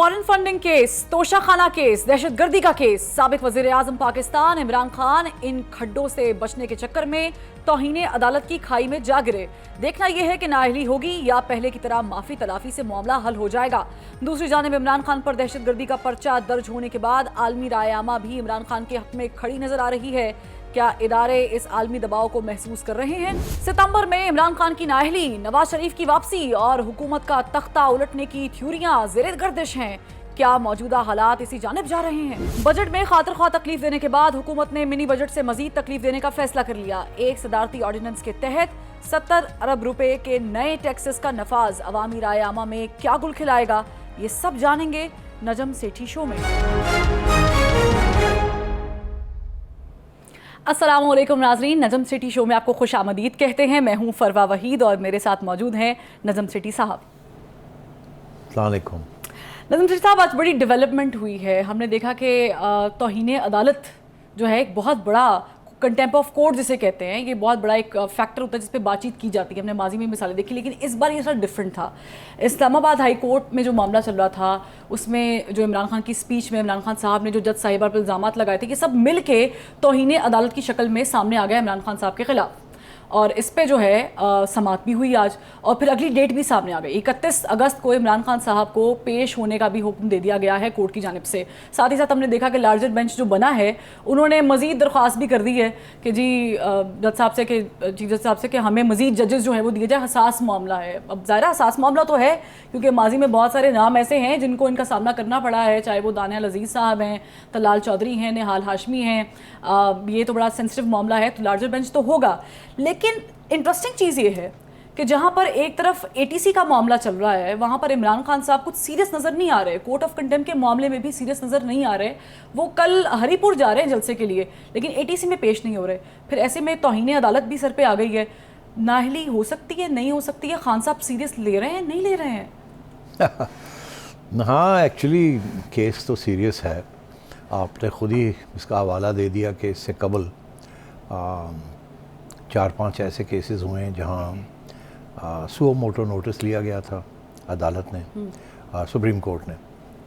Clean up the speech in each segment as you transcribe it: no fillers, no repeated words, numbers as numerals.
Foreign funding case, Toshakhana case, दहशतगर्दी का case, साबिक वजीर आजम पाकिस्तान इमरान खान इन खड्डों से बचने के चक्कर में तौहीने अदालत की खाई में जा गिरे। देखना यह है कि नाअहली होगी या पहले की तरह माफी तलाफी से मामला हल हो जाएगा। दूसरी जानिब इमरान खान पर दहशतगर्दी का पर्चा दर्ज होने के बाद आलमी रायनामा भी इमरान खान के हक में खड़ी नजर आ रही है। क्या इदारे इस आलमी दबाव को महसूस कर रहे हैं? सितंबर में इमरान खान की नाअहली, नवाज शरीफ की वापसी और हुकूमत का तख्ता उलटने की थ्योरियां ज़ेरे गर्दिश हैं। क्या मौजूदा हालात इसी जानिब जा रहे हैं? बजट में खातिर ख्वाह तकलीफ देने के बाद हुकूमत ने मिनी बजट से मजीद तकलीफ देने का फैसला कर लिया। एक सदारती ऑर्डिनेंस के तहत 70 अरब रुपए के नए टैक्सेस का नफाज अवामी राय आमा में क्या गुल खिलाएगा, ये सब जानेंगे नजम सेठी शो में। अस्सलामु अलैकुम नाजरीन, नजम सिटी शो में आपको खुश आमदीद कहते हैं। मैं हूं फरवा वहीद और मेरे साथ मौजूद हैं नजम सिटी साहब। अस्सलाम वालेकुम। नजम सिटी साहब, आज बड़ी डेवलपमेंट हुई है। हमने देखा कि तौहीने अदालत जो है एक बहुत बड़ा कंटेम्प्ट ऑफ कोर्ट जिसे कहते हैं, ये बहुत बड़ा एक फैक्टर होता है जिस पे बातचीत की जाती है। हमने माजी में मिसालें देखी, लेकिन इस बार ये थोड़ा डिफरेंट था। इस्लामाबाद हाई कोर्ट में जो मामला चल रहा था, उसमें जो इमरान खान की स्पीच में इमरान खान साहब ने जो जज साहिबा पर इल्ज़ाम लगाए थे, ये सब मिल के तौहीने अदालत की शक्ल में सामने आ गया इमरान खान साहब के खिलाफ। और इस पे जो है समाअत भी हुई आज, और फिर अगली डेट भी सामने आ गई। 31 अगस्त को इमरान खान साहब को पेश होने का भी हुक्म दे दिया गया है कोर्ट की जानिब से। साथ ही साथ हमने देखा कि लार्जर बेंच जो बना है, उन्होंने मजीद दरख्वास्त भी कर दी है कि जी जज साहब से कि चीफ जज साहब से कि हमें मजीद जजेस जो है वो दिए जाए। हसास मामला है, अब ज़ाहिर हसास मामला तो है क्योंकि माजी में बहुत सारे नाम ऐसे हैं जिनको इनका सामना करना पड़ा है, चाहे वो दानियाल अजीज़ साहब हैं, तलाल चौधरी हैं, निहाल हाशमी हैं। ये तो बड़ा सेंसिटिव मामला है, तो लार्जर बेंच तो होगा। लेकिन इंटरेस्टिंग चीज़ ये है कि जहाँ पर एक तरफ एटीसी का मामला चल रहा है, वहाँ पर इमरान खान साहब कुछ सीरियस नज़र नहीं आ रहे। कोर्ट ऑफ कंटेम्प्ट के मामले में भी सीरियस नज़र नहीं आ रहे। वो कल हरीपुर जा रहे हैं जलसे के लिए, लेकिन एटीसी में पेश नहीं हो रहे। फिर ऐसे में तौहीने अदालत भी सर पे आ गई है। नाअहली हो सकती है, नहीं हो सकती है? खान साहब सीरियस ले रहे हैं, नहीं ले रहे हैं? हाँ, एक्चुअली केस तो सीरियस है। आपने खुद ही इसका हवाला दे दिया कि इससे कबल 4-5 ऐसे केसेस हुए हैं जहाँ सुओ मोटो नोटिस लिया गया था अदालत ने, सुप्रीम कोर्ट ने,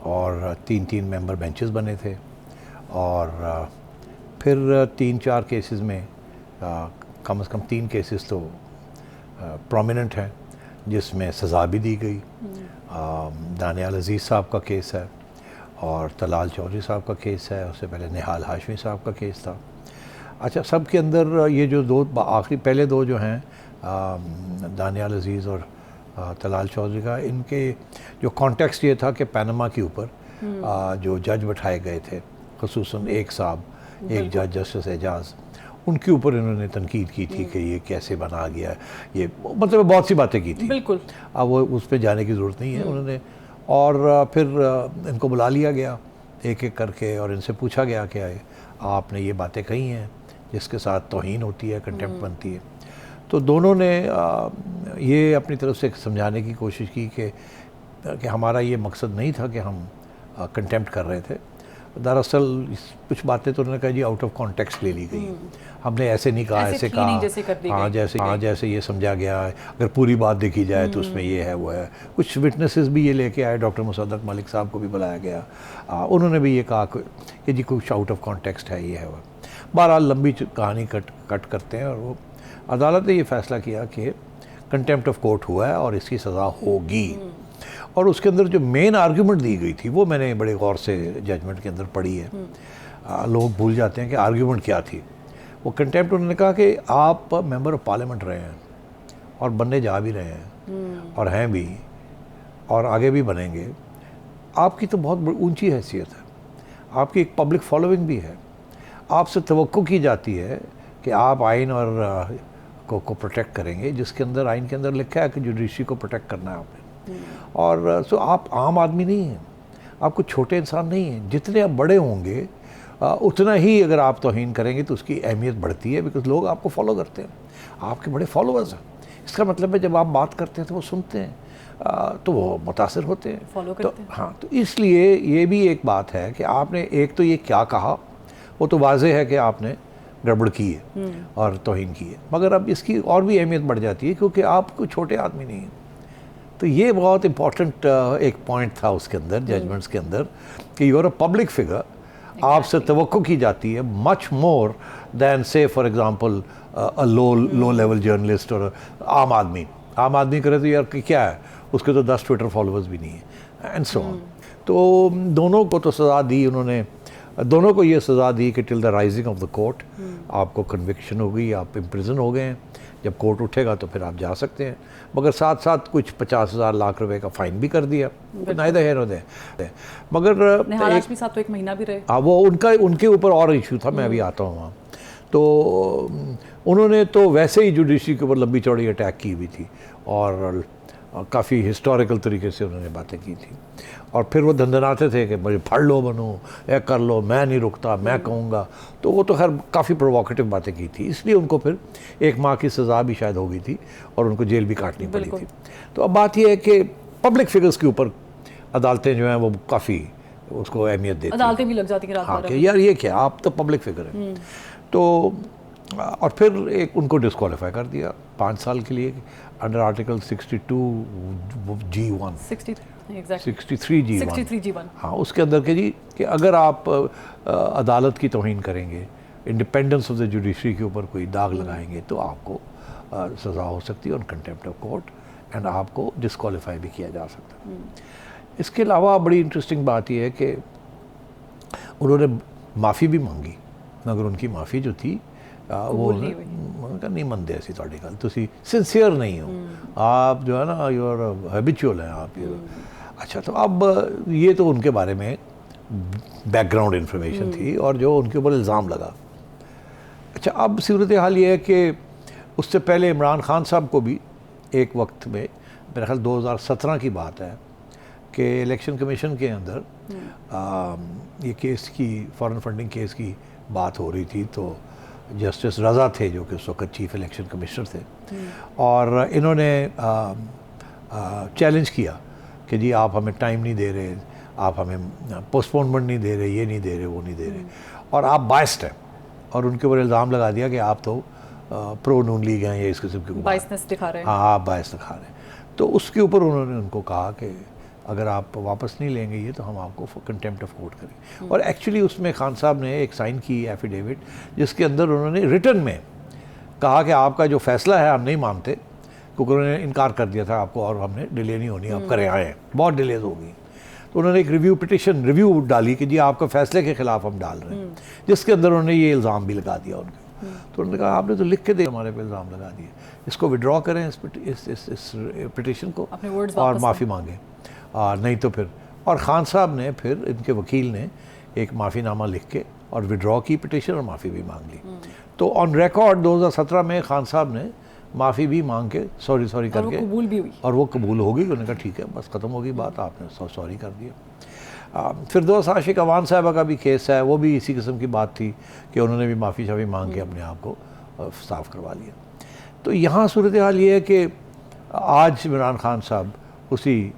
और 3-3 मेंबर बेंचेस बने थे। और फिर 3-4 केसेस में कम से कम 3 केसेस तो प्रोमिनेंट हैं जिसमें सज़ा भी दी गई। दानियाल अजीज़ साहब का केस है और तलाल चौधरी साहब का केस है, उससे पहले निहाल हाशमी साहब का केस था। अच्छा, सब के अंदर ये जो दो आखिरी पहले दो जो हैं दानियाल अजीज़ और तलाल चौधरी का, इनके जो कॉन्टेक्स्ट ये था कि पनामा के ऊपर जो जज बैठाए गए थे, ख़ुसूसन एक साहब, एक जज जस्टिस एजाज, उनके ऊपर इन्होंने तनकीद की थी कि ये कैसे बना गया, ये मतलब बहुत सी बातें की थी। बिल्कुल, अब वो उस पर जाने की ज़रूरत नहीं है उन्होंने। और फिर इनको बुला लिया गया एक एक करके और इनसे पूछा गया कि आपने ये बातें कही हैं जिसके साथ तौहीन होती है, कंटेम्प्ट बनती है। तो दोनों ने ये अपनी तरफ से समझाने की कोशिश की कि हमारा ये मकसद नहीं था कि हम कंटेम्प्ट कर रहे थे। दरअसल कुछ बातें तो उन्होंने कहा जी आउट ऑफ कॉन्टेक्स्ट ले ली गई, हमने ऐसे नहीं कहा, ऐसे कहा, हाँ जैसे ये समझा गया है। अगर पूरी बात देखी जाए तो उसमें ये है वो है। कुछ विटनेसेस भी ये लेके आए, डॉक्टर मुसद्दक मलिक साहब को भी बुलाया गया, उन्होंने भी ये कहा कि जी कुछ आउट ऑफ कॉन्टेक्स्ट है, ये है वो। बहरहाल लंबी कहानी कट करते हैं और वो अदालत ने ये फ़ैसला किया कि कंटेम्प्ट ऑफ कोर्ट हुआ है और इसकी सज़ा होगी। और उसके अंदर जो मेन आर्ग्यूमेंट दी गई थी वो मैंने बड़े गौर से जजमेंट के अंदर पढ़ी है। लोग भूल जाते हैं कि आर्ग्यूमेंट क्या थी। वो कंटेम्प्ट, उन्होंने कहा कि आप मेंबर ऑफ पार्लियामेंट रहे हैं और बनने जा भी रहे हैं और हैं भी और आगे भी बनेंगे। आपकी तो बहुत ऊंची हैसियत है, आपकी एक पब्लिक फॉलोइंग भी है। आपसे तवक्को की जाती है कि आप आइन और को प्रोटेक्ट करेंगे, जिसके अंदर आइन के अंदर लिखा है कि जुडिशरी को प्रोटेक्ट करना है आपने। और सो आप आम आदमी नहीं हैं, आप कुछ छोटे इंसान नहीं हैं। जितने आप बड़े होंगे उतना ही अगर आप तौहीन करेंगे तो उसकी अहमियत बढ़ती है, बिकॉज लोग आपको फॉलो करते हैं, आपके बड़े फॉलोअर्स हैं। इसका मतलब है जब आप बात करते हैं तो वो सुनते हैं, तो वो मुतासिर होते हैं, फॉलो करते हैं। हाँ, तो इसलिए ये भी एक बात है कि आपने एक तो ये क्या कहा वो तो वाज़ेह है कि आपने गड़बड़ की है और तौहीन की है, मगर अब इसकी और भी अहमियत बढ़ जाती है क्योंकि आप कोई छोटे आदमी नहीं हैं। तो ये बहुत इम्पोर्टेंट एक पॉइंट था उसके अंदर, जजमेंट्स के अंदर, कि you are a public figure, आपसे तवक्को की जाती है much more than say for example a low level journalist और आम आदमी करे तो यार क्या है, उसके तो 10 ट्विटर फॉलोअर्स भी नहीं है एंड सो ऑन। तो दोनों को तो सज़ा दी उन्होंने, दोनों को ये सज़ा दी कि till the rising of the court आपको कन्विक्शन हो गई, आप इम्प्रिजन हो गए हैं, जब कोर्ट उठेगा तो फिर आप जा सकते हैं, मगर साथ साथ कुछ 50,000 लाख रुपए का फ़ाइन भी कर दिया, नाइदर हियर नॉर देयर। मगर निहाल हाशमी साहब तो 1 महीना भी रहे। हाँ, वो उनके ऊपर और इशू था, मैं अभी आता हूँ वहाँ। तो उन्होंने तो वैसे ही जुडिशरी के ऊपर लंबी चौड़ी अटैक की हुई थी और काफ़ी हिस्टोरिकल तरीके से उन्होंने बातें की थी, और फिर वो धंधनाते थे कि मुझे फड़ लो बनो या कर लो, मैं नहीं रुकता, मैं कहूँगा। तो वो तो खैर काफ़ी प्रोवोकेटिव बातें की थी, इसलिए उनको फिर 1 माह की सज़ा भी शायद हो गई थी और उनको जेल भी काटनी पड़ी थी। तो अब बात यह है कि पब्लिक फिगर्स के ऊपर अदालतें जो हैं वो काफ़ी उसको अहमियत देती हैं, अदालतें भी लग जाती हैं रात हाँ, भर। कि यार ये क्या, आप तो पब्लिक फिगर हैं। तो और फिर एक उनको डिस्क्वालीफाई कर दिया 5 साल के लिए अंडर आर्टिकल 62G1 63G1 हाँ, उसके अंदर के जी कि अगर आप अदालत की तौहीन करेंगे, इंडिपेंडेंस ऑफ द जुडिशरी के ऊपर कोई दाग लगाएंगे तो आपको सज़ा हो सकती है on contempt of court and आपको डिस्क्वालीफाई भी किया जा सकता है। इसके अलावा बड़ी इंटरेस्टिंग बात यह है कि उन्होंने माफ़ी भी मांगी, मगर उनकी माफ़ी जो थी वो नहीं मनते ऐसी थोड़ी गल, तुसी सिंसियर नहीं हो, आप जो है ना यू आर हैबिचुअल हैं आप ये। अच्छा, तो अब ये तो उनके बारे में बैकग्राउंड इन्फॉर्मेशन थी और जो उनके ऊपर इल्ज़ाम लगा। अच्छा, अब सूरत हाल ये है कि उससे पहले इमरान खान साहब को भी एक वक्त में, मेरा ख्याल 2017 की बात है, कि इलेक्शन कमीशन के अंदर ये केस की फॉरेन फंडिंग केस की बात हो रही थी, तो जस्टिस रज़ा थे जो कि उस वक्त चीफ इलेक्शन कमिश्नर थे, और इन्होंने चैलेंज किया कि जी आप हमें टाइम नहीं दे रहे, आप हमें पोस्टपोनमेंट नहीं दे रहे, ये नहीं दे रहे, वो नहीं दे रहे, और आप बायस्ड हैं, और उनके ऊपर इल्ज़ाम लगा दिया कि आप तो प्रो नून लीग हैं, ये इस किस्म के बायसनेस दिखा रहे हैं। हाँ, आप बायस दिखा रहे हैं। तो उसके ऊपर उन्होंने उनको कहा कि अगर आप वापस नहीं लेंगे ये तो हम आपको कंटेम्प्ट ऑफ कोर्ट करेंगे। और एक्चुअली उसमें खान साहब ने एक साइन की एफिडेविट, जिसके अंदर उन्होंने रिटन में कहा कि आपका जो फैसला है हम नहीं मानते, क्योंकि उन्होंने इनकार कर दिया था आपको, और हमने डिले नहीं होनी, आप करे आए, बहुत डिलेज हो गई। तो उन्होंने एक रिव्यू डाली कि जी आपका फैसले के ख़िलाफ़ हम डाल रहे हैं, जिसके अंदर उन्होंने ये इल्ज़ाम भी लगा दिया उनके। तो उन्होंने कहा आपने तो लिख के दे हमारे पे इल्ज़ाम लगा दिए, इसको विड्रॉ करें इस पिटिशन को और माफ़ी मांगें, नहीं तो फिर। और ख़ान साहब ने फिर, इनके वकील ने एक माफ़ीनामा लिख के और विड्रॉ की पिटिशन और माफ़ी भी मांग ली। तो ऑन रिकॉर्ड 2017 में ख़ान साहब ने माफ़ी भी मांग के सॉरी करके, कबूल भी हुई, और वो कबूल हो गई। उन्होंने कहा ठीक है, बस ख़त्म हो गई बात, आपने सॉरी कर दिया। फिर दोस्त आशिक अवान साहबा का भी केस है, वो भी इसी किस्म की बात थी कि उन्होंने भी माफ़ी मांग के अपने आप को साफ़ करवा लिया। तो यहाँ सूरत हाल ये है कि आज इमरान खान साहब उसी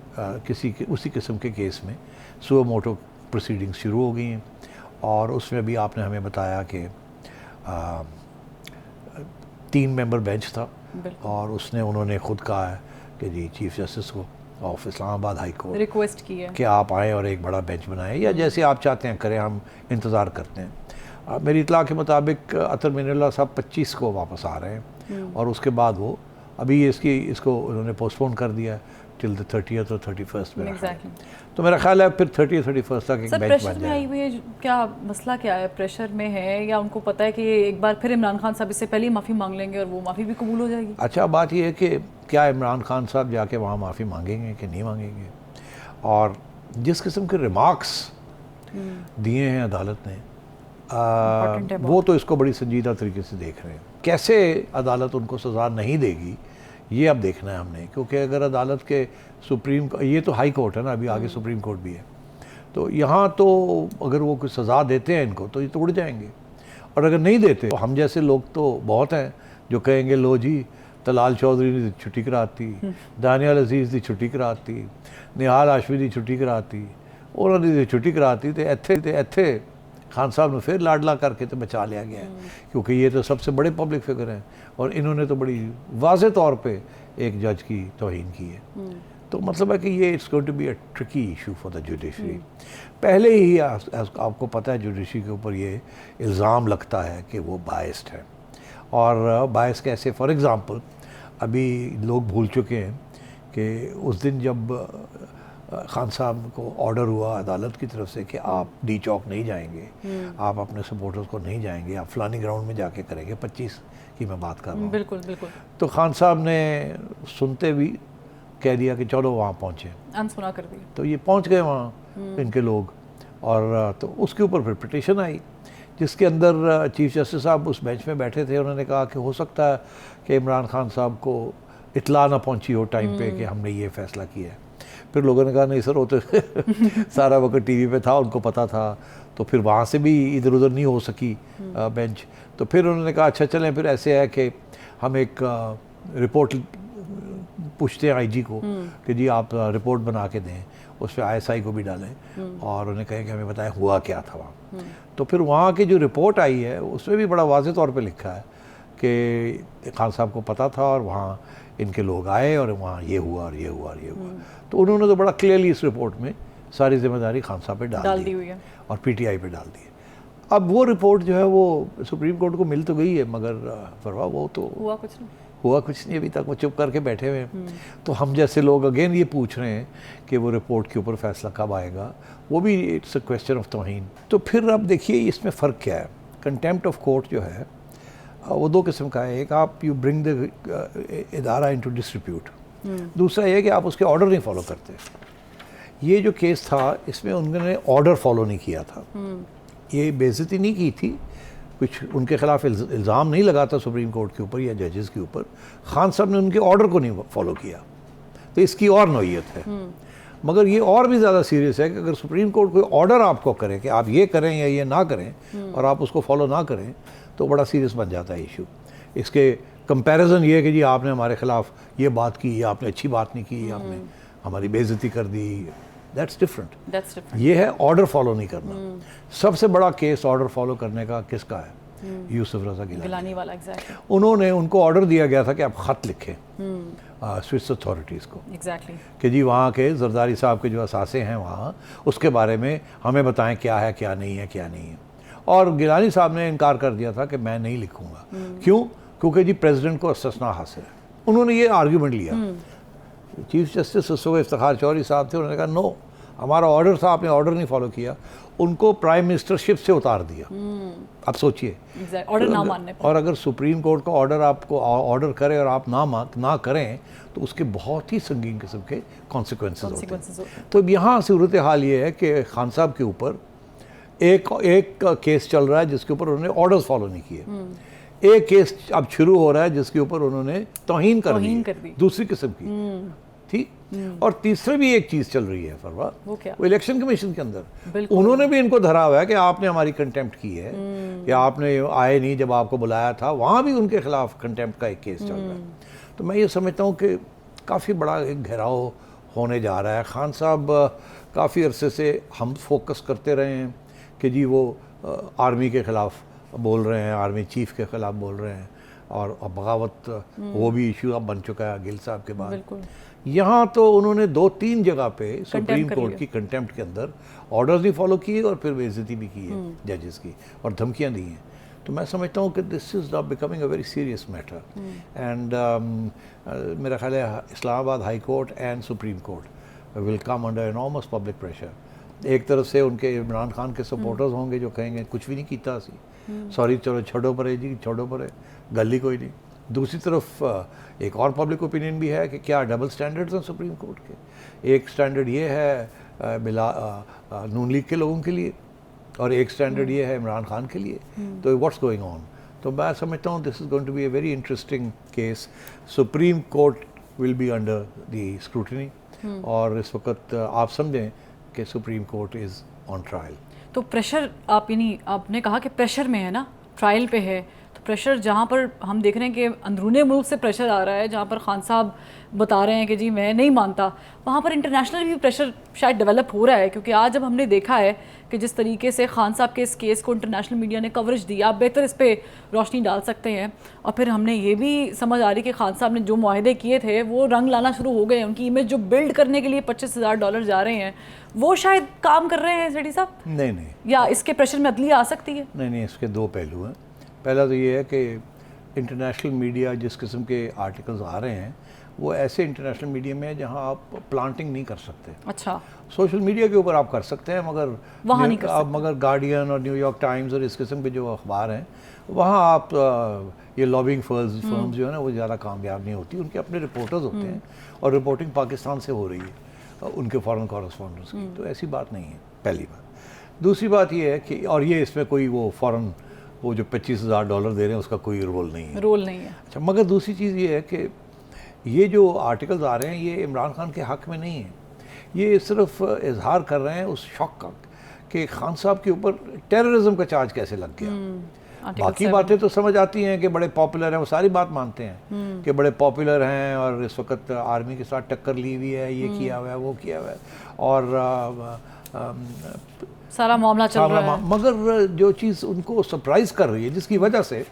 किस्म के केस में सुओ मोटो प्रोसीडिंग शुरू हो गई हैं, और उसमें भी आपने हमें बताया कि 3 मेंबर बेंच था, और उन्होंने खुद कहा है कि जी चीफ जस्टिस को of Islamabad high court request की है कि आप आएँ और एक बड़ा बेंच बनाएं, या जैसे आप चाहते हैं करें, हम इंतज़ार करते हैं। मेरी इतला के मुताबिक अतर मिनल्ला साहब 25 को वापस आ रहे हैं, और उसके बाद वो अभी इसको उन्होंने पोस्टपोन कर दिया टिल द 30th और 31st में। तो मेरा ख्याल है फिर 30 31st तक एक बेंच बन प्रेशर में आई हुई है, क्या मसला क्या है, प्रेशर में है या उनको पता है कि एक बार फिर इमरान खान साहब इससे पहले ही माफ़ी मांग लेंगे और वो माफ़ी भी कबूल हो जाएगी? अच्छा, बात ये है कि क्या इमरान खान साहब जाके वहाँ माफ़ी मांगेंगे कि नहीं मांगेंगे, और जिस किस्म के रिमार्क्स दिए हैं अदालत ने, वो तो इसको बड़ी संजीदा तरीके से देख रहे हैं। कैसे अदालत उनको सज़ा नहीं देगी ये अब देखना है हमने, क्योंकि अगर अदालत के ये तो हाई कोर्ट है ना, अभी आगे सुप्रीम कोर्ट भी है, तो यहाँ तो अगर वो कुछ सज़ा देते हैं इनको तो ये तो उड़ जाएंगे, और अगर नहीं देते तो हम जैसे लोग तो बहुत हैं जो कहेंगे लो जी तलाल चौधरी ने छुट्टी कराती, दानियाल अजीज़ की छुट्टी कराती, निहाल हाशमी की छुट्टी कराती, उन्होंने छुट्टी कराती तो इत्थे खान साहब ने फिर लाडला करके तो बचा लिया गया है, क्योंकि ये तो सबसे बड़े पब्लिक फिगर हैं और इन्होंने तो बड़ी वाज़े तौर पे एक जज की तौहीन की है। तो मतलब है कि ये it's going to be a tricky issue for the judiciary. पहले ही आपको पता है जुडिशरी के ऊपर ये इल्ज़ाम लगता है कि वो बायस्ड है। और बायस कैसे, फॉर एग्ज़ाम्पल अभी लोग भूल चुके हैं कि उस दिन जब खान साहब को ऑर्डर हुआ अदालत की तरफ से कि आप डी चौक नहीं जाएंगे, आप अपने सपोर्टर्स को नहीं जाएंगे, आप फलानी ग्राउंड में जाके करेंगे, 25 की मैं बात कर रहा हूँ। बिल्कुल बिल्कुल। तो खान साहब ने सुनते हुए कह दिया कि चलो वहाँ पहुँचे, अनसुना कर दिया। तो ये पहुँच गए वहाँ इनके लोग, और तो उसके ऊपर फिर पिटीशन आई जिसके अंदर चीफ जस्टिस साहब उस बेंच में बैठे थे। उन्होंने कहा कि हो सकता है कि इमरान खान साहब को इतला ना पहुंची हो टाइम पे कि हमने ये फैसला किया है। फिर लोगों ने कहा नहीं सर, वो तो सारा वक्त टीवी पे था, उनको पता था, तो फिर वहाँ से भी इधर उधर नहीं हो सकी बेंच। तो फिर उन्होंने कहा अच्छा चलें, फिर ऐसे है कि हम एक रिपोर्ट पूछते हैं आईजी को कि जी आप रिपोर्ट बना के दें, उस पर आईएसआई को भी डालें और उन्हें कहें कि हमें बताएं हुआ क्या था वहाँ। तो फिर वहाँ की जो रिपोर्ट आई है उसमें भी बड़ा वाज़ेह तौर पे लिखा है कि खान साहब को पता था और वहाँ इनके लोग आए और वहाँ ये हुआ और ये हुआ और ये हुआ। तो उन्होंने तो बड़ा क्लियरली इस रिपोर्ट में सारी जिम्मेदारी खान साहब पे डाल दी हुई है और पीटीआई पे डाल दी है। अब वो रिपोर्ट जो है वो सुप्रीम कोर्ट को मिल तो गई है, मगर फरवा वो तो हुआ कुछ नहीं अभी तक, वो चुप करके बैठे हुए हैं। तो हम जैसे लोग अगेन ये पूछ रहे हैं कि वो रिपोर्ट के ऊपर फैसला कब आएगा, वो भी इट्स अ क्वेश्चन ऑफ तौहीन। तो फिर अब देखिए इसमें फ़र्क क्या है। कंटेम्प्ट ऑफ कोर्ट जो है वो दो किस्म का है। एक आप यू ब्रिंग द इदारा इनटू डिस्ट्रीब्यूट, दूसरा ये कि आप उसके ऑर्डर नहीं फॉलो करते। ये जो केस था इसमें उन्होंने ऑर्डर फॉलो नहीं किया था, ये बेइज्जती नहीं की थी, कुछ उनके खिलाफ इल्ज़ाम नहीं लगा था सुप्रीम कोर्ट के ऊपर या जजेस के ऊपर। खान साहब ने उनके ऑर्डर को नहीं फॉलो किया, तो इसकी और नौयत है। मगर ये और भी ज़्यादा सीरियस है कि अगर सुप्रीम कोर्ट कोई ऑर्डर आपको करे कि आप ये करें या ये ना करें और आप उसको फॉलो ना करें, तो बड़ा सीरियस बन जाता है इशू। इसके कंपैरिजन ये है कि जी आपने हमारे खिलाफ ये बात की या आपने अच्छी बात नहीं की, आपने हमारी बेइज्जती कर दी, दैट्स डिफरेंट। ये है ऑर्डर फॉलो नहीं करना। सबसे बड़ा केस ऑर्डर फॉलो करने का किसका है? यूसुफ रजा गिलानी वाला। एग्जैक्टली। उन्होंने, उनको ऑर्डर दिया गया था कि आप ख़त लिखें स्विस अथॉरिटीज़ को, एग्जैक्टली, कि जी वहाँ के जरदारी साहब के जो असासे हैं वहाँ, उसके बारे में हमें बताएं क्या है क्या नहीं है क्या नहीं है। और गिलानी साहब ने इनकार कर दिया था कि मैं नहीं लिखूँगा। क्यों? क्योंकि जी प्रेसिडेंट को अस्तना हासिल है। उन्होंने ये आर्ग्यूमेंट लिया। चीफ जस्टिस उस वक्त इफ्तिखार चौधरी साहब थे, उन्होंने कहा नो, हमारा ऑर्डर था, आपने ऑर्डर नहीं फॉलो किया, उनको प्राइम मिनिस्टरशिप से उतार दिया। अब सोचिए ऑर्डर ना मानने पर। और अगर सुप्रीम कोर्ट का ऑर्डर आपको ऑर्डर करे और आप ना करें तो उसके बहुत ही संगीन किस्म के कॉन्सिक्वेंसेस होते हैं। तो यहाँ सूरत हाल ये है कि खान साहब के ऊपर एक केस चल रहा है जिसके ऊपर उन्होंने ऑर्डर्स फॉलो नहीं किए। एक केस अब शुरू हो रहा है जिसके ऊपर उन्होंने तौहीन कर दी दूसरी किस्म की, ठीक। और तीसरे भी एक चीज चल रही है फरवा, वो क्या? वो इलेक्शन कमीशन के अंदर उन्होंने भी इनको धरा हुआ है कि आपने हमारी कंटेम्प्ट की है या आपने आए नहीं जब आपको बुलाया था। वहाँ भी उनके खिलाफ कंटेम्प्ट का एक केस चल रहा है। तो मैं ये समझता हूँ कि काफ़ी बड़ा एक घेराव होने जा रहा है। खान साहब काफ़ी अरसे से हम फोकस करते रहे हैं कि जी वो आर्मी के ख़िलाफ़ बोल रहे हैं, आर्मी चीफ के ख़िलाफ़ बोल रहे हैं, और बगावत वो भी इशू अब बन चुका है गिल साहब के बाद। यहाँ तो उन्होंने 2-3 जगह पे सुप्रीम कोर्ट की कंटेम्प्ट के अंदर ऑर्डर्स नहीं फॉलो किए और फिर बेइज्जती भी की है जजेस की और धमकियाँ दी हैं। तो मैं समझता हूँ कि this is now becoming a very serious matter and मेरा ख्याल है Islamabad high court and supreme court will come under enormous public pressure. एक तरफ से उनके इमरान खान के सपोर्टर्स होंगे जो कहेंगे कुछ भी नहीं किया सी, सॉरी चलो छोड़ो परे जी, छोड़ो परे, गल ही कोई नहीं। दूसरी तरफ एक और पब्लिक ओपिनियन भी है कि क्या डबल स्टैंडर्ड्स हैं सुप्रीम कोर्ट के। एक स्टैंडर्ड ये है नून लीग के लोगों के लिए और एक स्टैंडर्ड ये है इमरान खान के लिए। तो व्हाट्स गोइंग ऑन? तो मैं समझता हूँ this is going to be a very interesting case. Supreme court will be under the scrutiny और इस वक्त आप समझें कि supreme court is on trial. तो प्रेशर, आप यानी आपने कहा कि प्रेशर में है ना, ट्रायल पे है, तो प्रेशर जहाँ पर हम देख रहे हैं कि अंदरूनी मुल्क से प्रेशर आ रहा है, जहाँ पर खान साहब बता रहे हैं कि जी मैं नहीं मानता, वहाँ पर इंटरनेशनल भी प्रेशर शायद डेवलप हो रहा है। क्योंकि आज जब हमने देखा है कि जिस तरीके से खान साहब के इस केस को इंटरनेशनल मीडिया ने कवरेज दी, आप बेहतर इस पर रोशनी डाल सकते हैं। और फिर हमने ये भी समझ आ रही कि खान साहब ने जो मुआहदे किए थे वो रंग लाना शुरू हो गए, उनकी इमेज जो बिल्ड करने के लिए $25,000 जा रहे हैं वो शायद काम कर रहे हैं सेठी साहब। नहीं, या इसके प्रेशर में अदलिया आ सकती है? नहीं, इसके दो पहलू हैं। पहला तो ये है कि इंटरनेशनल मीडिया जिस किस्म के आर्टिकल्स आ रहे हैं वो ऐसे इंटरनेशनल मीडिया में है जहां आप प्लांटिंग नहीं कर सकते। अच्छा। सोशल मीडिया के ऊपर आप कर सकते हैं, मगर वहाँ नहीं कर सकते। मगर गार्डियन और न्यूयॉर्क टाइम्स और इस किस्म के जो अखबार हैं वहाँ आप ये लॉबिंग फर्म्स जो है ना वो ज़्यादा कामयाब नहीं होती। उनके अपने रिपोर्टर्स होते हैं और रिपोर्टिंग पाकिस्तान से हो रही है, उनके फॉरेन कॉरेस्पॉन्डेंट्स की, तो ऐसी बात नहीं है, पहली बात। दूसरी बात ये है कि और ये इसमें कोई वो फ़ौरन वो जो $25,000 दे रहे हैं उसका कोई रोल नहीं है। रोल नहीं है। अच्छा, मगर दूसरी चीज़ ये है कि ये जो आर्टिकल्स आ रहे हैं ये इमरान खान के हक़ में नहीं है, ये सिर्फ इजहार कर रहे हैं उस शौक का कि खान साहब के ऊपर टेररिज्म का चार्ज कैसे लग गया। बाकी बातें तो समझ आती हैं कि बड़े पॉपुलर हैं, वो सारी बात मानते हैं कि बड़े पॉपुलर हैं और इस वक्त आर्मी के साथ टक्कर ली हुई है, ये किया हुआ है, वो किया हुआ है और सारा मामला चल रहा है। मगर जो चीज़ उनको सरप्राइज़ कर रही है, जिसकी वजह से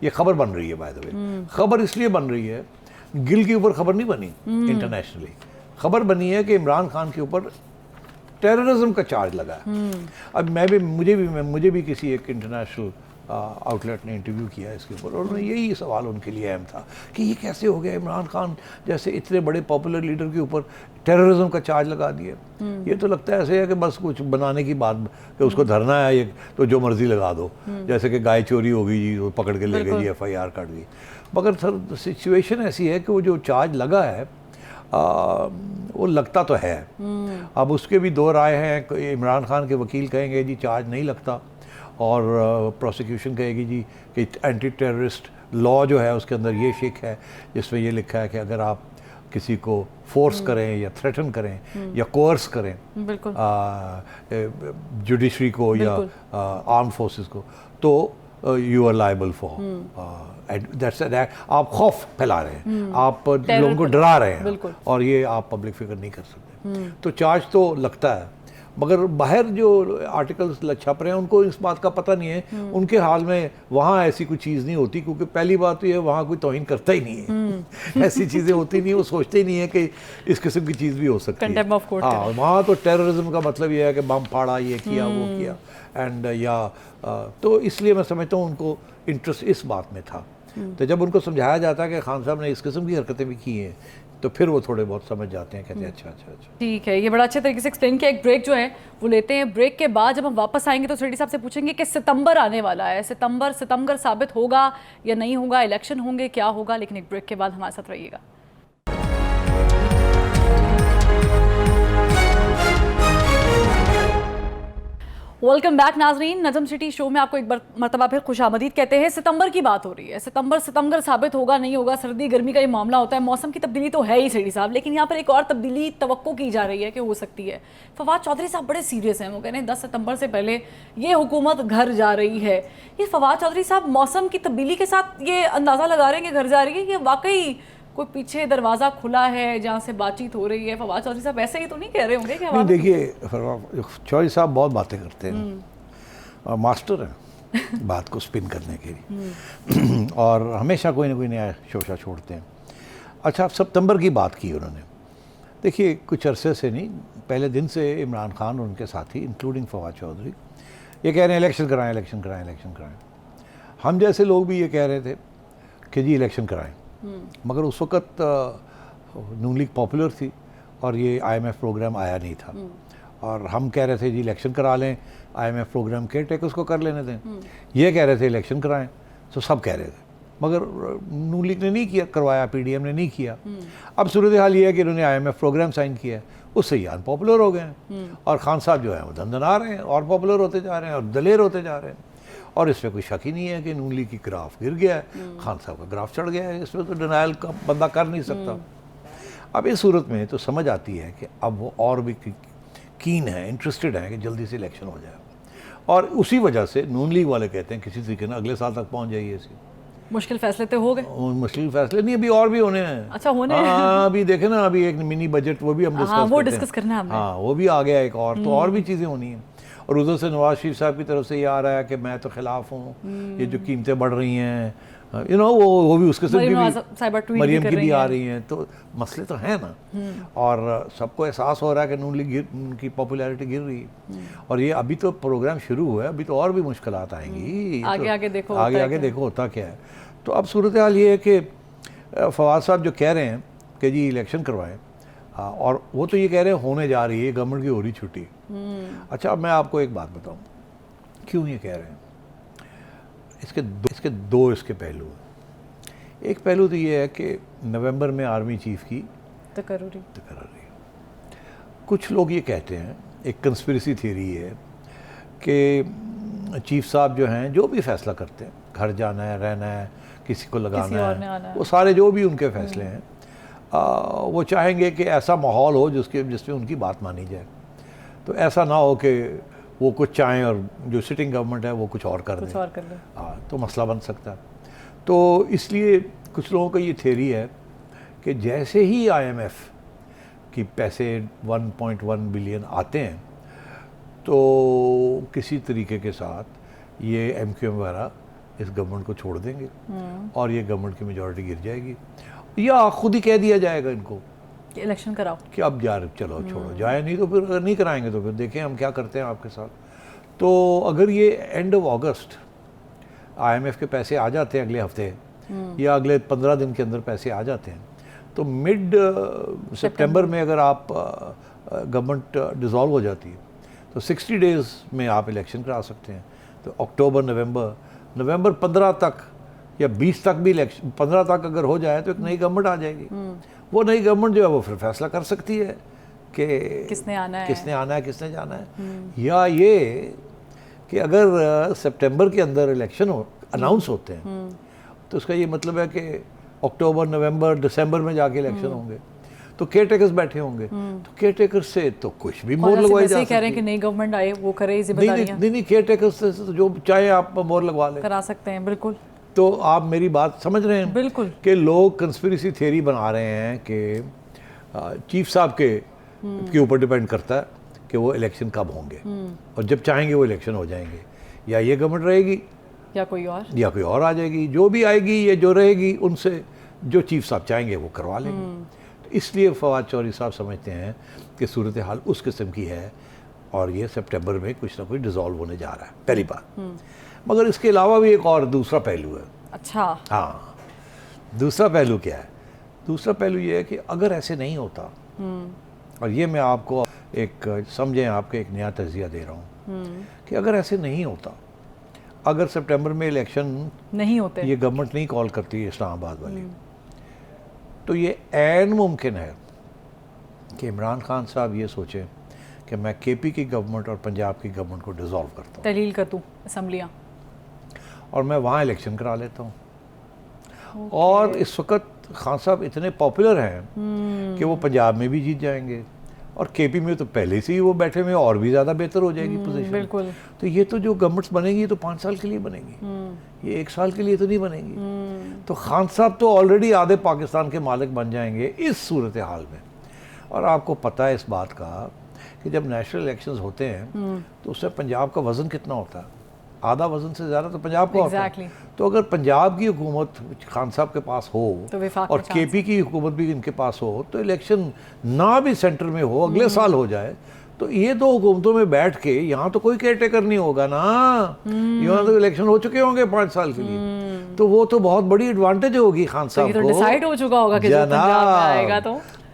ये खबर बन रही है, बाय द वे खबर इसलिए बन रही है, गिल के ऊपर खबर नहीं बनी, इंटरनेशनली खबर बनी है कि इमरान खान के ऊपर टेररिज्म का चार्ज लगा है। अब मुझे भी किसी एक इंटरनेशनल आउटलेट ने इंटरव्यू किया इसके ऊपर और यही सवाल उनके लिए अहम था कि ये कैसे हो गया, इमरान खान जैसे इतने बड़े पॉपुलर लीडर के ऊपर टेररिज्म का चार्ज लगा दिया। ये तो लगता है ऐसे है कि बस कुछ बनाने की बात कि उसको धरना है ये तो जो मर्जी लगा दो, जैसे कि गाय चोरी हो गई जी, वो पकड़ के ले गए जी, FIR काट दी। मगर सर सिचुएशन ऐसी है कि वो जो चार्ज लगा है वो लगता तो है। अब उसके भी दो राय हैं, इमरान खान के वकील कहेंगे जी चार्ज नहीं लगता और प्रोसिक्यूशन कहेगी जी कि एंटी टेररिस्ट लॉ जो है उसके अंदर ये शिक है जिसमें ये लिखा है कि अगर आप किसी को फोर्स करें या थ्रेटन करें या कोर्स करें जुडिशरी को या आर्म फोर्सेस को, तो you are liable for that's आप खौफ फैला रहे हैं, आप लोगों को डरा रहे हैं और ये आप पब्लिक फिगर नहीं कर सकते। तो चार्ज तो लगता है, मगर बाहर जो आर्टिकल्स छप रहे हैं उनको इस बात का पता नहीं है, उनके हाल में वहाँ ऐसी कोई चीज़ नहीं होती, क्योंकि पहली बात तो ये वहाँ कोई तौहीन करता ही नहीं है। ऐसी चीज़ें होती नहीं, वो सोचते ही नहीं है कि इस किस्म की चीज़ भी हो सकती है। हाँ, वहाँ तो टेररिज्म का मतलब ये है कि बम फाड़ा, ये किया, वो किया एंड या तो इसलिए मैं समझता हूँ उनको इंटरेस्ट इस बात में था। तो जब उनको समझाया जाता है कि खान साहब ने इस किस्म की हरकतें भी की हैं तो फिर वो थोड़े बहुत समझ जाते हैं, कहते हैं अच्छा। ठीक है, ये बड़ा अच्छे तरीके से एक्सप्लेन किया। एक ब्रेक जो है वो लेते हैं, ब्रेक के बाद जब हम वापस आएंगे तो सेठी साहब से पूछेंगे कि सितंबर आने वाला है, सितंबर साबित होगा या नहीं होगा, इलेक्शन होंगे, क्या होगा, लेकिन एक ब्रेक के बाद हमारे साथ रहिएगा। वेलकम बैक नाजरीन, नजम सिटी शो में आपको एक बार मरतबा फिर खुशामदीद कहते हैं। सितंबर की बात हो रही है, सितंबर साबित होगा नहीं होगा, सर्दी गर्मी का ये मामला होता है, मौसम की तब्दीली तो है ही सेठी साहब, लेकिन यहाँ पर एक और तब्दीली तवक्को की जा रही है कि हो सकती है। फवाद चौधरी साहब बड़े सीरियस हैं, वो कह रहे हैं 10 सितंबर से पहले ये हुकूमत घर जा रही है। ये फवाद चौधरी साहब मौसम की तब्दीली के साथ ये अंदाज़ा लगा रहे हैं कि घर जा रही है, कि वाकई कोई पीछे दरवाज़ा खुला है जहाँ से बातचीत हो रही है? फवाद चौधरी साहब ऐसे ही तो नहीं कह रहे होंगे कि देखिए, चौधरी साहब बहुत बातें करते हैं और मास्टर हैं बात को स्पिन करने के लिए और हमेशा कोई ना कोई नया शोशा छोड़ते हैं। अच्छा, सितंबर की बात की उन्होंने। देखिए, कुछ अरसे से नहीं, पहले दिन से इमरान खान और उनके साथी इंक्लूडिंग फवाद चौधरी ये कह रहे हैं इलेक्शन कराएं। हम जैसे लोग भी ये कह रहे थे कि जी इलेक्शन कराएं, मगर उस वक़्त नून लीग पॉपुलर थी और ये IMF प्रोग्राम आया नहीं था और हम कह रहे थे जी इलेक्शन करा लें, IMF प्रोग्राम केयर टेकर्स को कर लेने दें। ये कह रहे थे इलेक्शन कराएं, तो सब कह रहे थे, मगर नून लीग ने नहीं किया, करवाया, PDM ने नहीं किया। अब सूरत हाल ये है कि इन्होंने IMF प्रोग्राम साइन किया है, उससे ये अनपॉपुलर हो गए हैं और खान साहब जो है वो धंधना रहे हैं और पॉपुलर होते जा रहे हैं और दलेर होते जा रहे हैं। और इसमें कोई शक ही नहीं है कि नून लीग की ग्राफ गिर गया है, खान साहब का ग्राफ चढ़ गया है, इसमें तो डिनाइल का बंदा कर नहीं सकता। अब इस सूरत में तो समझ आती है कि अब वो और भी कीन है, इंटरेस्टेड है कि जल्दी से इलेक्शन हो जाए और उसी वजह से नून लीग वाले कहते हैं किसी तरीके ना अगले साल तक पहुंच जाइए इसी। मुश्किल फैसले तो हो गए, मुश्किल फैसले नहीं, अभी और भी होने हैं। अच्छा होने हैं। हाँ, अभी देखे ना, अभी एक मिनी बजट वो भी हम डिस्कस हाँ वो करते हैं। डिस्कस करना है हमने। हाँ वो भी आ गया एक और, तो और भी चीज़ें होनी हैं। और उधर से नवाज शरीफ साहब की तरफ से ये आ रहा है कि मैं तो खिलाफ हूँ, ये जो कीमतें बढ़ रही हैं, यू नो, वो भी उसके मरीम नवाज साथ साहिबा ट्वीट मरियम भी की कर भी रही आ हैं। रही हैं, तो मसले तो हैं ना। और सबको एहसास हो रहा है कि नून लीग उनकी पॉपुलैरिटी गिर रही है। और ये अभी तो प्रोग्राम शुरू हुआ है, अभी तो और भी मुश्किलात आएंगी। आगे तो आगे देखो आगे आगे देखो होता क्या है। तो अब सूरत हाल ये है कि फवाद साहब जो कह रहे हैं कि जी इलेक्शन करवाएं, और वो तो ये कह रहे हैं होने जा रही है, गवर्नमेंट की हो रही छुट्टी। अच्छा, अब मैं आपको एक बात बताऊं क्यों ये कह रहे हैं। इसके दो पहलू हैं। एक पहलू तो ये है कि नवंबर में आर्मी चीफ की तकर्री। कुछ लोग ये कहते हैं, एक कंस्पिरेसी थ्योरी है कि चीफ साहब जो हैं जो भी फैसला करते हैं, घर जाना है, रहना है, किसी को लगाना है, वो सारे जो भी उनके फैसले हैं, वो चाहेंगे कि ऐसा माहौल हो जिसमें उनकी बात मानी जाए। तो ऐसा ना हो कि वो कुछ चाहें और जो सिटिंग गवर्नमेंट है वो कुछ और कर दे। हाँ, तो मसला बन सकता है। तो इसलिए कुछ लोगों का ये थ्योरी है कि जैसे ही IMF की पैसे 1.1 बिलियन आते हैं तो किसी तरीके के साथ ये MQM वगैरह इस गवर्नमेंट को छोड़ देंगे और ये गवर्नमेंट की मेजॉरिटी गिर जाएगी, या खुद ही कह दिया जाएगा इनको कि इलेक्शन कराओ, कि अब यार चलो छोड़ो, जाए नहीं तो फिर अगर नहीं कराएंगे तो फिर देखें हम क्या करते हैं आपके साथ। तो अगर ये एंड ऑफ अगस्त IMF के पैसे आ जाते हैं अगले हफ्ते या अगले 15 दिन के अंदर पैसे आ जाते हैं, तो मिड सितंबर में अगर आप गवर्नमेंट डिसॉल्व हो जाती है तो 60 डेज़ में आप इलेक्शन करा सकते हैं। तो अक्टूबर नवंबर 15 तक या 20 तक भी इलेक्शन, 15 तक अगर हो जाए तो एक नई गवर्नमेंट आ जाएगी। वो नई गवर्नमेंट जो है वो फिर फैसला कर सकती है कि किसने आना है किसने जाना है। या ये कि अगर सितंबर के अंदर इलेक्शन अनाउंस होते हैं तो उसका ये मतलब है कि अक्टूबर नवंबर दिसंबर में जाके इलेक्शन होंगे, तो केयर टेकर्स बैठे होंगे, तो केयर टेकर से तो कुछ भी मोहर लगवाई जा सकती है। कह रहे हैं कि नई गवर्नमेंट आए वो करे जिम्मेदारियां। नहीं, केयर टेकर्स से तो जो चाहे आप मोहर लगवा लें, करा सकते हैं। बिल्कुल। तो आप मेरी बात समझ रहे हैं। बिल्कुल। कि लोग कंस्पिरेसी थ्योरी बना रहे हैं कि चीफ साहब के ऊपर डिपेंड करता है कि वो इलेक्शन कब होंगे, और जब चाहेंगे वो इलेक्शन हो जाएंगे, या ये गवर्नमेंट रहेगी या कोई और आ जाएगी। जो भी आएगी या जो रहेगी उनसे जो चीफ साहब चाहेंगे वो करवा लेंगे। तो इसलिए फवाद चौधरी साहब समझते हैं कि सूरत हाल उस किस्म की है और ये सितंबर में कुछ ना कुछ डिसॉल्व होने जा रहा है, पहली बात। मगर इसके अलावा भी एक और दूसरा पहलू है। अच्छा। हाँ, दूसरा पहलू क्या है? दूसरा पहलू ये है कि अगर ऐसे नहीं होता, और ये मैं आपको एक समझें, आपके एक नया तजिया दे रहा हूँ कि अगर ऐसे नहीं होता, अगर सितंबर में इलेक्शन नहीं होते, ये गवर्नमेंट नहीं कॉल करती है इस्लामाबाद वाली, तो ये ऐन मुमकिन है कि इमरान खान साहब ये सोचें कि मैं KP की गवर्नमेंट और पंजाब की गवर्नमेंट को डिसॉल्व करता हूँ, तहलील कर दूँ असम्बलियाँ, और मैं वहाँ इलेक्शन करा लेता हूँ। और इस वक्त खान साहब इतने पॉपुलर हैं कि वो पंजाब में भी जीत जाएंगे, और KP में तो पहले से ही वो बैठे हुए, और भी ज़्यादा बेहतर हो जाएगी पोजीशन। बिल्कुल। तो ये तो जो गवर्नमेंट्स बनेगी ये तो 5 साल के लिए बनेगी, ये 1 साल के लिए तो नहीं बनेगी। तो खान साहब तो ऑलरेडी आधे पाकिस्तान के मालिक बन जाएंगे इस सूरत हाल में। और आपको पता है इस बात का कि जब नेशनल इलेक्शंस होते हैं तो उससे पंजाब का वज़न कितना होता है? आधा वज़न से ज़्यादा तो पंजाब का होता है। तो अगर पंजाब की हुकूमत खान साहब के पास हो तो और KP की हुकूमत भी इनके पास हो, तो इलेक्शन ना भी सेंटर में हो, अगले साल हो जाए, तो ये दो हुकूमतों में बैठ के यहाँ तो कोई केयर टेकर नहीं होगा ना, यहाँ तो इलेक्शन हो चुके होंगे 5 साल के लिए, तो वो तो बहुत बड़ी एडवांटेज होगी खान साहब को। डिसाइड हो चुका होगा कि पंजाब में आएगा।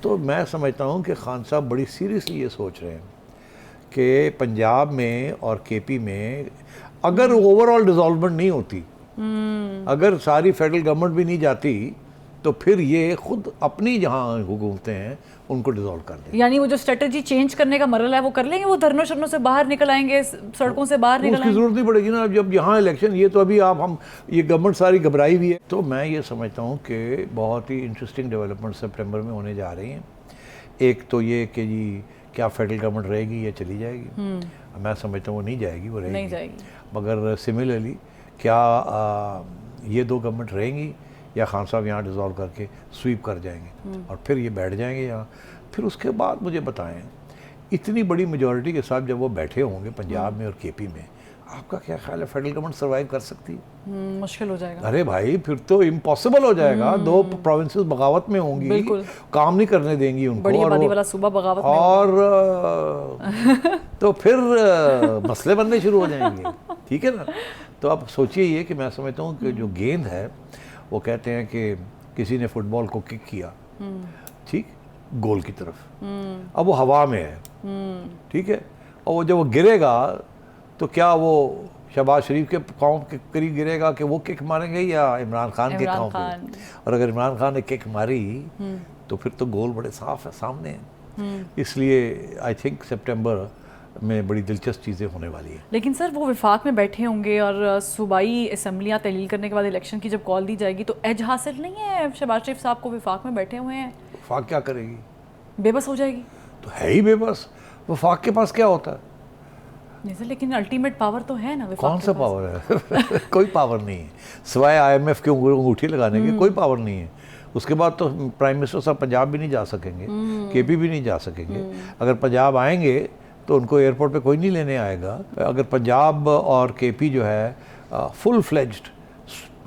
तो मैं समझता हूँ कि खान साहब बड़ी सीरियसली ये सोच रहे हैं कि पंजाब में और KP में अगर ओवरऑल डिसॉल्वमेंट नहीं होती, अगर सारी फेडरल गवर्नमेंट भी नहीं जाती, तो फिर ये खुद अपनी जहाँ हुकूमतें हैं उनको डिसॉल्व कर दें। यानी वो जो स्ट्रेटजी चेंज करने का मरहला है वो कर लेंगे, वो धरनों शरनों से बाहर निकल आएंगे, सड़कों से बाहर निकल आएंगे। उसकी जरूरत नहीं पड़ेगी ना, जब यहाँ इलेक्शन, ये तो अभी हम ये गवर्नमेंट सारी घबराई हुई है। तो मैं ये समझता हूँ कि बहुत ही इंटरेस्टिंग डेवलपमेंट सितंबर में होने जा रही हैं। एक तो ये कि जी क्या फेडरल गवर्नमेंट रहेगी या चली जाएगी? मैं समझता हूँ वो नहीं जाएगी, वो रहेगी। नहीं जाएगी। मगर सिमिलरली क्या ये दो गवर्नमेंट रहेंगी या खान साहब यहाँ डिज़ोल्व करके स्वीप कर जाएंगे और फिर ये बैठ जाएंगे यहाँ? फिर उसके बाद मुझे बताएं, इतनी बड़ी मेजॉरिटी के साथ जब वो बैठे होंगे पंजाब में और केपी में, आपका क्या ख्याल है फेडरल गवर्नमेंट सर्वाइव कर सकती है? मुश्किल हो जाएगा। अरे भाई फिर तो इम्पॉसिबल हो जाएगा। दो प्रोविंसेस बगावत में होंगी, काम नहीं करने देंगी उनको, बड़ी आबादी वाला सूबा बगावत में और तो फिर मसले बनने शुरू हो जाएंगे। ठीक है ना? तो आप सोचिए ये कि मैं समझता हूँ कि जो गेंद है वो कहते हैं कि किसी ने फुटबॉल को किक किया, ठीक, गोल की तरफ, अब वो हवा में है, ठीक है, और वो जब वो गिरेगा तो क्या वो शहबाज शरीफ के पाँव के करीब गिरेगा कि वो किक मारेंगे या इमरान खान के पाँव पे? और अगर इमरान खान ने किक मारी तो फिर तो गोल बड़े साफ है, सामने है। इसलिए आई थिंक सितंबर में बड़ी दिलचस्प चीज़ें होने वाली है। लेकिन सर वो विफाक में बैठे होंगे और सूबाई असम्बलियाँ तहलील करने के बाद इलेक्शन की जब कॉल दी जाएगी तो एज हासिल नहीं है शहबाज शरीफ साहब को? विफाक में बैठे हुए हैं, वफाक क्या करेगी? बेबस हो जाएगी। तो है ही बेबस। वफाक के पास क्या होता है? नहीं सर, लेकिन अल्टीमेट पावर तो है ना विफाक कौन सा पावर है? कोई पावर नहीं है सिवाय IMF के अंगूठी लगाने के, कोई पावर नहीं है। उसके बाद तो प्राइम मिनिस्टर साहब पंजाब भी नहीं जा सकेंगे, केपी भी नहीं जा सकेंगे। अगर पंजाब आएंगे तो उनको एयरपोर्ट पे कोई नहीं लेने आएगा। अगर पंजाब और केपी जो है फुल फ्लेज्ड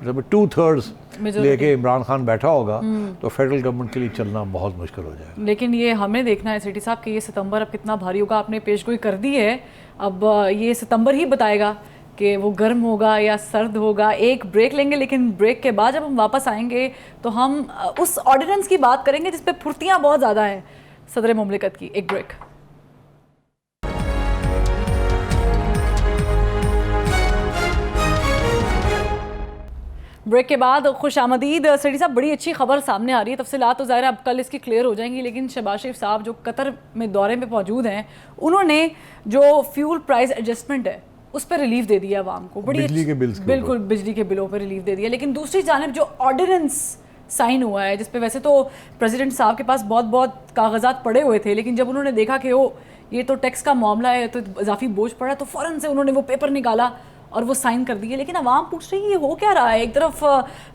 2/3 लेके इमरान खान बैठा होगा तो फेडरल गवर्नमेंट के लिए चलना बहुत मुश्किल हो जाएगा। लेकिन ये हमें देखना है सिटी साहब कि ये सितंबर अब कितना भारी होगा। आपने पेशगोई कर दी है, अब ये सितंबर ही बताएगा कि वो गर्म होगा या सर्द होगा। एक ब्रेक लेंगे, लेकिन ब्रेक के बाद जब हम वापस आएंगे तो हम उस ऑर्डिनेंस की बात करेंगे जिस पे फुर्तियाँ बहुत ज़्यादा हैं सदर मुमलिकत की। एक ब्रेक। ब्रेक के बाद खुश आमदीद। सिटी साहब, बड़ी अच्छी खबर सामने आ रही है। तफसीलात तो ज़ाहिर अब कल इसकी क्लियर हो जाएंगी, लेकिन शहबाज शरीफ साहब जो कतर में दौरे में मौजूद हैं, उन्होंने जो फ्यूल प्राइस एडजस्टमेंट है उस पर रिलीफ दे दिया आवाम को। बड़ी बिजली के बिल्स के बिल्कुल बिजली के बिलों पर रिलीफ दे दिया। लेकिन दूसरी जानिब जो ऑर्डिनेंस साइन हुआ है जिस पे वैसे तो प्रेसिडेंट साहब के पास बहुत बहुत कागजात पड़े हुए थे, लेकिन जब उन्होंने देखा कि ये तो टैक्स का मामला है, तो इजाफी बोझ पड़ा, तो फ़ौरन से उन्होंने वो पेपर निकाला और वो साइन कर दिए। लेकिन आवाम पूछ रही है ये हो क्या रहा है? एक तरफ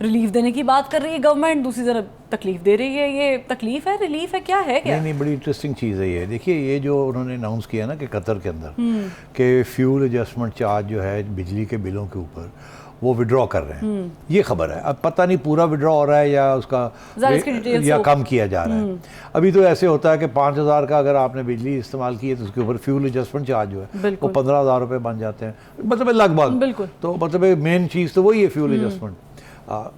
रिलीफ देने की बात कर रही है गवर्नमेंट, दूसरी तरफ तकलीफ दे रही है। ये तकलीफ है, रिलीफ है, क्या है? क्या नहीं, बड़ी इंटरेस्टिंग चीज़ है ये। देखिए, ये जो उन्होंने अनाउंस किया ना कि कतर के अंदर कि फ्यूल एडजस्टमेंट चार्ज जो है बिजली के बिलों के ऊपर वो विड्रॉ कर रहे हैं, ये खबर है। अब पता नहीं पूरा विड्रॉ हो रहा है या उसका या कम किया जा रहा है। अभी तो ऐसे होता है कि 5,000 का अगर आपने बिजली इस्तेमाल की है तो उसके ऊपर फ्यूल एडजस्टमेंट चार्ज जो है वो 15,000 रुपये बन जाते हैं, मतलब लगभग। तो मतलब मेन चीज़ तो वही है फ्यूल एडजस्टमेंट।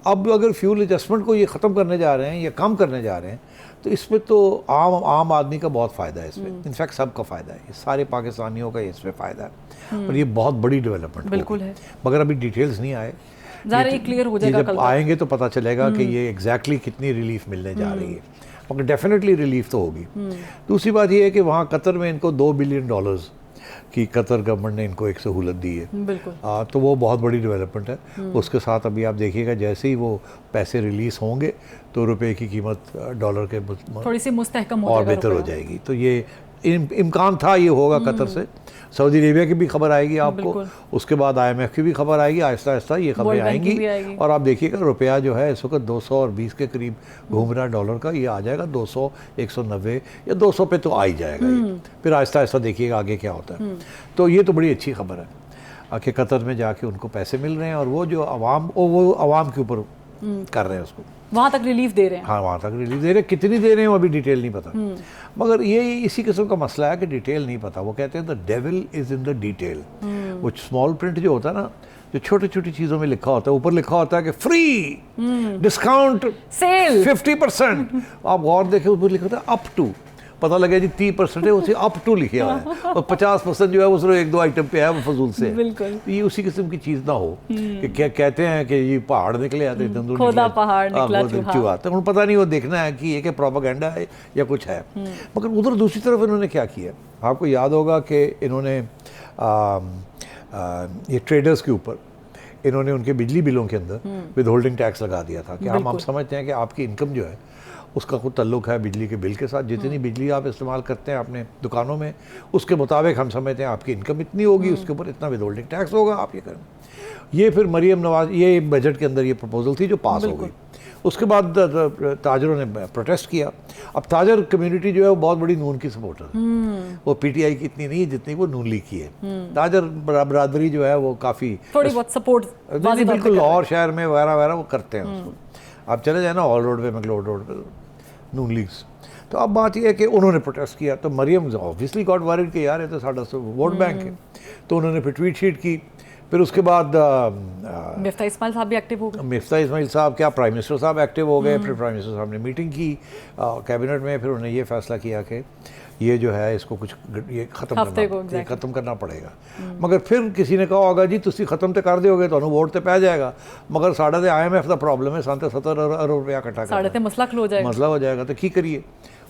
अब अगर फ्यूल एडजस्टमेंट को ये ख़त्म करने जा रहे हैं या कम करने जा रहे हैं तो इसमें तो आम आदमी का बहुत फ़ायदा है इसमें। इनफैक्ट सबका फ़ायदा है, सारे पाकिस्तानियों का इसमें फ़ायदा है और ये बहुत बड़ी डेवलपमेंट बिल्कुल है। मगर अभी डिटेल्स नहीं आए, ज़रा क्लियर हो जाएगा, जब आएंगे तो पता चलेगा कि ये एग्जैक्टली कितनी रिलीफ मिलने जा रही है। मगर डेफिनेटली रिलीफ तो होगी। दूसरी बात ये है कि वहाँ कतर में इनको $2 बिलियन कि कतर गवर्नमेंट ने इनको एक सहूलत दी है। बिल्कुल। तो वो बहुत बड़ी डेवलपमेंट है। उसके साथ अभी आप देखिएगा जैसे ही वो पैसे रिलीज़ होंगे तो रुपए की कीमत डॉलर के थोड़ी सी मुस्तहकम और बेहतर हो जाएगी। तो ये इम्कान था ये होगा कतर से। सऊदी अरेबिया की भी खबर आएगी आपको, उसके बाद IMF की भी खबर आएगी। आहिस्ता आहिस्ता ये खबरें आएंगी और आप देखिएगा रुपया जो है इस वक्त 220 के करीब घूम रहा है डॉलर का। ये आ जाएगा 200, 190 या 200 पे तो आ ही जाएगा ये। फिर आहिस्ता आहिस्ता देखिएगा आगे क्या होता है। तो ये तो बड़ी अच्छी खबर है कि कतर में जाके उनको पैसे मिल रहे हैं और वो जो वो आवाम के ऊपर कर रहे हैं उसको, वहाँ तक रिलीफ दे रहे हैं। हाँ, वहाँ तक रिलीफ दे रहे हैं। कितनी दे रहे हैं वो अभी डिटेल नहीं पता, मगर ये इसी किस्म का मसला है कि डिटेल नहीं पता। वो कहते हैं the devil is in the detail. वो स्मॉल प्रिंट जो होता है ना, जो छोटी छोटी चीज़ों में लिखा होता है, ऊपर लिखा होता है कि फ्री डिस्काउंट सेल 50%, आप गौर देखें ऊपर लिखा होता है अप टू, पता लगे जी 30% है, उसे अप टू लिखे हुआ है और 50% जो है वो सिर्फ 1-2 आइटम पे है, वो फजूल से है। बिल्कुल। ये उसी किस्म की चीज़ ना हो कि क्या कहते हैं कि ये पहाड़ निकले आते हैं, खोदा पहाड़ निकला चूहा। तो उन्हें पता नहीं, वो देखना है कि ये क्या प्रोपेगेंडा है या कुछ है। मगर उधर दूसरी तरफ इन्होंने क्या किया, आपको याद होगा कि इन्होंने ये ट्रेडर्स के ऊपर इन्होंने उनके बिजली बिलों के अंदर विद होल्डिंग टैक्स लगा दिया था कि हम समझते हैं कि आपकी इनकम जो है उसका कोई ताल्लुक है बिजली के बिल के साथ। जितनी बिजली आप इस्तेमाल करते हैं अपने दुकानों में, उसके मुताबिक हम समझते हैं आपकी इनकम इतनी होगी, उसके ऊपर इतना विदहोल्डिंग टैक्स होगा, आप ये करें। ये फिर मरीम नवाज, ये बजट के अंदर ये प्रपोजल थी जो पास हो गई। उसके बाद ताजरों ने प्रोटेस्ट किया। अब ताजर कम्युनिटी जो है वो बहुत बड़ी नून की सपोर्टर है, वो पीटीआई की इतनी नहीं है जितनी वो नून लीग की है। ताजर बरादरी जो है वो काफ़ी थोड़ी बहुत सपोर्ट बिल्कुल लाहौर शहर में वगैरह वगैरह वो करते हैं उसको। आप चले जाए ना ऑल रोड पे, मैकलोड रोड पे, नून लीग्स। तो अब बात यह है कि उन्होंने प्रोटेस्ट किया तो मरियम ऑब्वियसली गॉट वरीड कि यार ये तो साਡਾ वोट बैंक है। तो उन्होंने फिर ट्वीट शीट की। फिर उसके बाद मिफ्ता इस्माइल साहब भी एक्टिव हो गए। मिफ्ता इस्माइल साहब क्या, प्राइम मिनिस्टर साहब एक्टिव हो गए। फिर प्राइम मिनिस्टर साहब ने मीटिंग की कैबिनेट में। फिर उन्होंने ये फैसला किया कि ये जो है इसको कुछ ये ख़त्म करना पड़ेगा। मगर फिर किसी ने कहा होगा जी तुसी ख़त्म तो कर दोगे तो वोट तो पै जाएगा, मगर साढ़ा तो IMF का प्रॉब्लम है, साढ़े 70 अरब रुपया इकट्ठा करना, मसला हो जाएगा तो की करिए।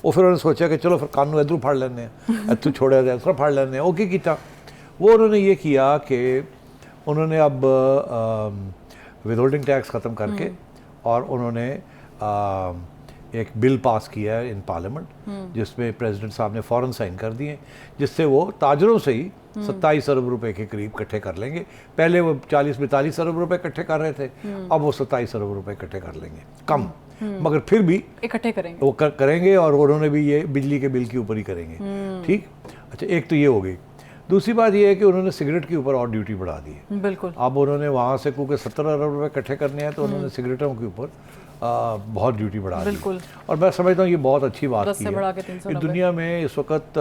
वो फिर उन्होंने सोचा कि चलो फिर कानून इधरों फड़ लेने, इतों छोड़े इधर फड़ लेने। वो की किया, वो उन्होंने ये किया कि उन्होंने अब विदहोल्डिंग टैक्स ख़त्म करके और उन्होंने एक बिल पास किया है इन पार्लियामेंट, जिसमें प्रेसिडेंट साहब ने फ़ौरन साइन कर दिए, जिससे वो ताजरों से ही 27 अरब रुपए के करीब इकट्ठे कर लेंगे। पहले वो 40-42 अरब रुपए इकट्ठे कर रहे थे, अब वो 27 अरब रुपए इकट्ठे कर लेंगे, कम मगर फिर भी इकट्ठे करेंगे, वो करेंगे। और उन्होंने भी ये बिजली के बिल के ऊपर ही करेंगे। ठीक, अच्छा, एक तो ये हो गई। दूसरी बात ये है कि उन्होंने सिगरेट के ऊपर और ड्यूटी बढ़ा दी है। बिल्कुल। अब उन्होंने वहाँ से क्योंकि 70 अरब रुपए इकट्ठे करने हैं तो उन्होंने सिगरेटों के ऊपर बहुत ड्यूटी बढ़ा दी। और मैं समझता हूँ ये बहुत अच्छी बात की है कि दुनिया में इस वक्त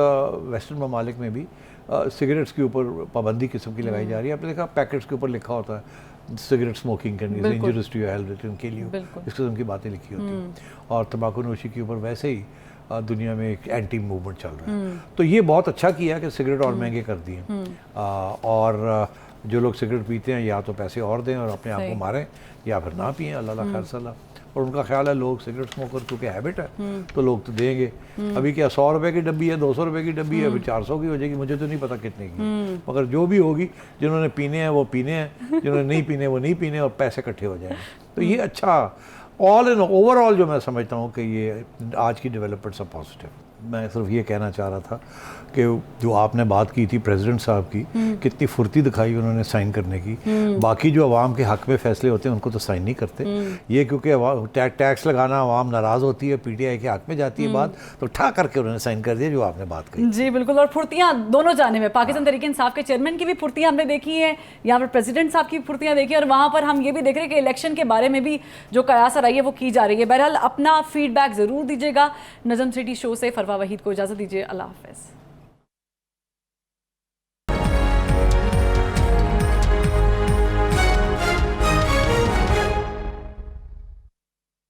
वेस्टर्न ममालिक में भी सिगरेट्स के ऊपर पाबंदी किस्म की लगाई जा रही है। आपने देखा पैकेट्स के ऊपर लिखा होता है cigarette smoking can be injurious to your health, उनके लिए इस किस्म की बातें लिखी होती हैं। और तंबाकू नोशी के ऊपर वैसे ही दुनिया में एक एंटी मूवमेंट चल रहा है। तो ये बहुत अच्छा किया कि सिगरेट और महंगे कर दिए। और जो लोग सिगरेट पीते हैं या तो पैसे और दें और अपने आप को मारें, या फिर ना पिएं, अल्लाह खैर सलाह। और उनका ख्याल है लोग सिगरेट स्मोकर क्योंकि हैबिट है तो लोग तो देंगे। अभी क्या 100 रुपए की डब्बी है, 200 रुपए की डब्बी है, अभी 400 की हो जाएगी, मुझे तो नहीं पता कितने की, मगर जो भी होगी, जिन्होंने पीने हैं वो पीने हैं, जिन्होंने नहीं पीने वो नहीं पीने, और पैसे इकट्ठे हो जाएंगे। तो ये अच्छा ऑल इन ओवरऑल जो मैं समझता हूँ कि ये आज की डेवलपमेंट्स आर पॉजिटिव। मैं सिर्फ ये कहना चाह रहा था कि जो आपने बात की थी प्रेसिडेंट साहब की, कितनी फुर्ती दिखाई उन्होंने साइन करने की। बाकी जो अवाम के हक में फैसले होते हैं उनको तो साइन नहीं करते। ये क्योंकि टैक्स लगाना अवाम नाराज़ होती है, पीटीआई के हक में जाती है बात, तो ठा करके उन्होंने साइन कर दिया जो आपने बात कही। जी बिल्कुल। और फुर्तियाँ दोनों जाने में, पाकिस्तान तहरीक इंसाफ के चेयरमैन की भी फुर्तियाँ हमने देखी है, यहाँ पर प्रेसिडेंट साहब की फुर्तियाँ देखी, और वहाँ पर हम ये भी देख रहे हैं कि इलेक्शन के बारे में भी जो कयास रही है वो की जा रही है। बहरहाल अपना फीडबैक ज़रूर दीजिएगा। नजम सिटी शो से फरवा वहीद को इजाज़त दीजिए। अल्लाह हाफ़िज़।